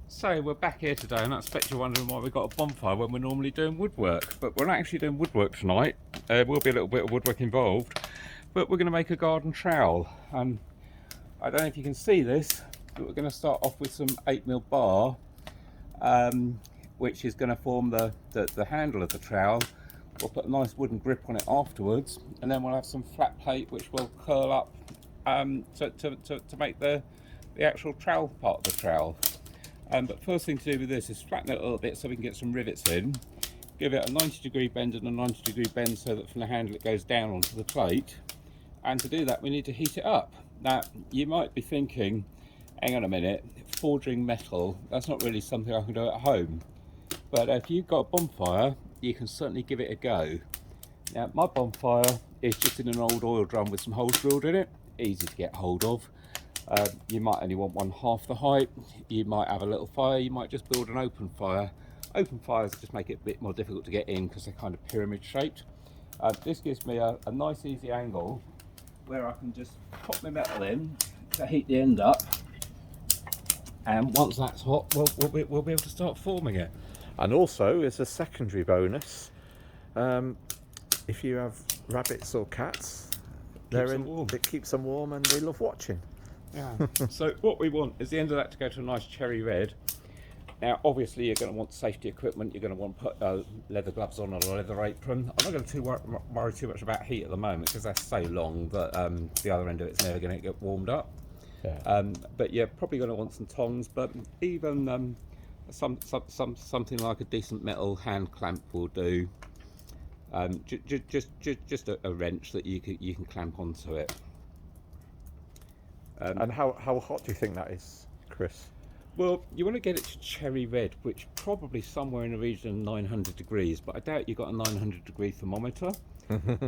So we're back here today, and I expect you're wondering why we've got a bonfire when we're normally doing woodwork. But we're not actually doing woodwork tonight. There will be a little bit of woodwork involved, but we're going to make a garden trowel. And I don't know if you can see this, but we're going to start off with some 8mm bar, which is going to form the handle of the trowel. We'll put a nice wooden grip on it afterwards, and then we'll have some flat plate which will curl up to make the actual trowel part of the trowel. But first thing to do with this is flatten it a little bit so we can get some rivets in. Give it a 90-degree bend and a 90-degree bend so that from the handle it goes down onto the plate. And to do that we need to heat it up. Now you might be thinking, hang on a minute, forging metal, that's not really something I can do at home. But if you've got a bonfire, you can certainly give it a go. Now my bonfire is just in an old oil drum with some holes drilled in it, easy to get hold of. You might only want one half the height, you might have a little fire, you might just build an open fire. Open fires just make it a bit more difficult to get in because they're kind of pyramid shaped. This gives me a nice easy angle where I can just pop my metal in to heat the end up, and once that's hot we'll be able to start forming it. And also, as a secondary bonus, if you have rabbits or cats, it keeps them warm and they love watching. Yeah. So what we want is the end of that to go to a nice cherry red. Now obviously you're going to want safety equipment, you're going to want to put leather gloves on or a leather apron. I'm not going to worry too much about heat at the moment because that's so long that the other end of it's never going to get warmed up. Yeah. But you're probably going to want some tongs, but even something like a decent metal hand clamp will do. Just a wrench that you can clamp onto it. And how hot do you think that is, Chris? Well, you want to get it to cherry red, which probably somewhere in the region of 900 degrees, but I doubt you've got a 900-degree thermometer.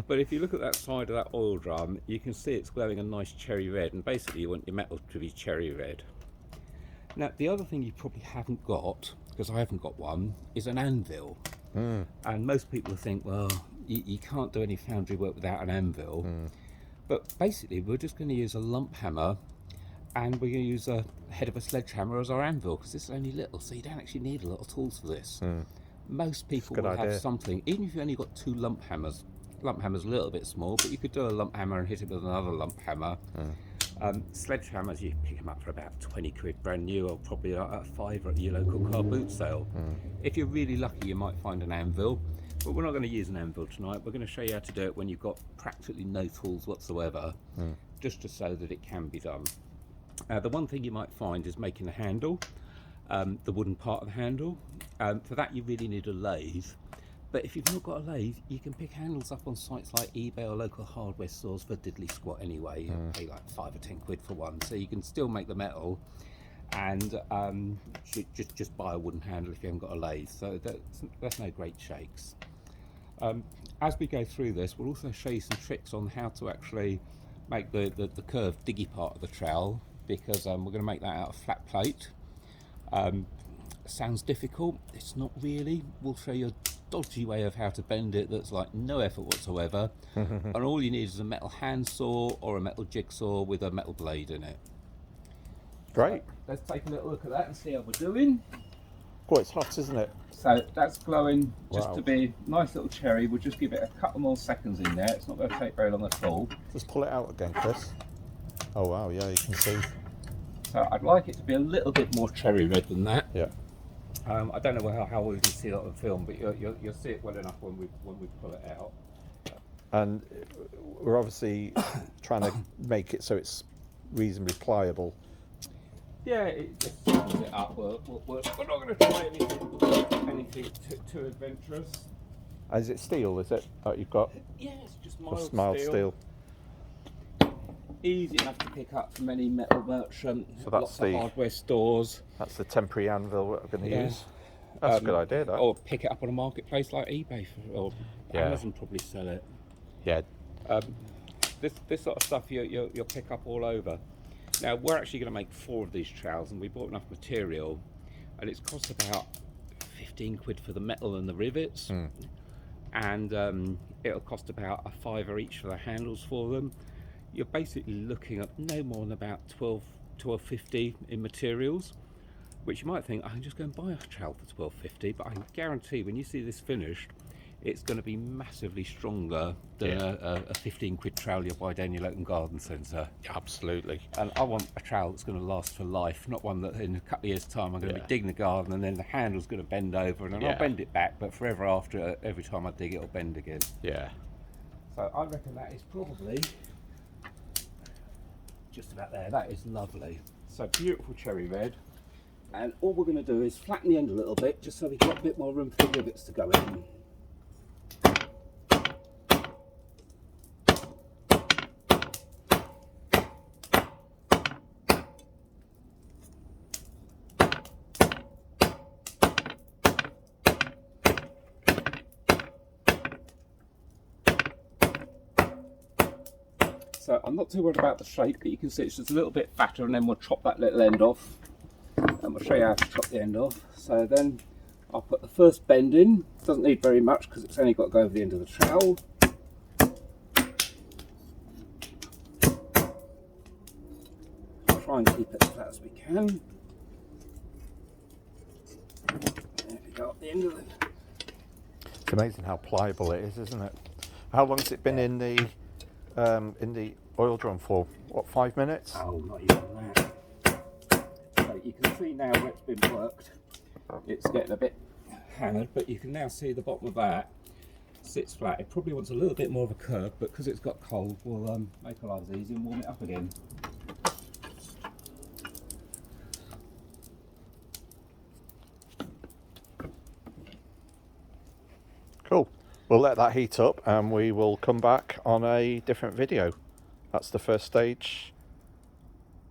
But if you look at that side of that oil drum, you can see it's glowing a nice cherry red, and basically you want your metal to be cherry red. Now, the other thing you probably haven't got, because I haven't got one, is an anvil. And most people think, well, you can't do any foundry work without an anvil. But basically we're just going to use a lump hammer, and we're going to use a head of a sledgehammer as our anvil, because this is only little, so you don't actually need a lot of tools for this. Most people will have something, even if you only got two lump hammers. Lump hammer's a little bit small, but you could do a lump hammer and hit it with another lump hammer. Sledgehammers, you pick them up for about 20 quid brand new, or probably a £5 at your local car boot sale. If you're really lucky you might find an anvil, but we're not going to use an anvil tonight. We're going to show you how to do it when you've got practically no tools whatsoever, just to show that it can be done. The one thing you might find is making the handle, the wooden part of the handle. For that you really need a lathe. But if you've not got a lathe, you can pick handles up on sites like eBay or local hardware stores for diddly squat anyway. You pay like 5 or 10 quid for one, so you can still make the metal, and just buy a wooden handle if you haven't got a lathe. So that's no great shakes. As we go through this, we'll also show you some tricks on how to actually make the curved diggy part of the trowel, because we're going to make that out of flat plate. Sounds difficult, it's not really. We'll show you a dodgy way of how to bend it that's like no effort whatsoever. And all you need is a metal handsaw or a metal jigsaw with a metal blade in it. Great. So let's take a little look at that and see how we're doing. Oh, it's hot, isn't it? So that's glowing just to be nice little cherry. We'll just give it a couple more seconds in there. It's not going to take very long at all. Just pull it out again, Chris. Oh wow, yeah, you can see. So I'd like it to be a little bit more cherry red than that. Yeah. I don't know how well you can see that on film, but you'll see it well enough when we pull it out. And we're obviously trying to make it so it's reasonably pliable. Yeah, it just sums it up. We're not going to try anything too adventurous. Is it steel, is it? That you've got? Yeah, it's just mild, steel. Easy enough to pick up from any metal merchant, So that's lots of hardware stores. That's the temporary anvil we're going to use. That's a good idea, that. Or pick it up on a marketplace like eBay, or Amazon probably sell it. Yeah. This sort of stuff you'll pick up all over. Now we're actually going to make 4 of these trowels, and we bought enough material, and it's cost about 15 quid for the metal and the rivets, and it'll cost about a £5 each for the handles for them. You're basically looking at no more than about 12.50 in materials. which you might think I can just go and buy a trowel for £12.50, but I can guarantee when you see this finished, it's going to be massively stronger than a 15 quid trowel you buy down your local garden centre. Absolutely. And I want a trowel that's going to last for life, not one that in a couple of years' time I'm going to be digging the garden and then the handle's going to bend over and then I'll bend it back, but forever after, every time I dig it'll bend again. Yeah. So I reckon that is probably just about there. That is lovely. So beautiful cherry red. And all we're going to do is flatten the end a little bit just so we've got a bit more room for the rivets to go in. So I'm not too worried about the shape, but you can see it's just a little bit fatter, and then we'll chop that little end off. And we'll show you how to chop the end off. So then I'll put the first bend in. Doesn't need very much because it's only got to go over the end of the trowel. I'll try and keep it as flat as we can. There we go, at the end of it. It's amazing how pliable it is, isn't it? How long's it been in the oil drum for? What, 5 minutes? Oh, not even that. So you can see now where it's been worked. It's getting a bit hammered, but you can now see the bottom of that sits flat. It probably wants a little bit more of a curve, but because it's got cold, we'll make our lives easy and warm it up again. Cool. We'll let that heat up and we will come back on a different video. That's the first stage.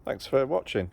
Thanks for watching.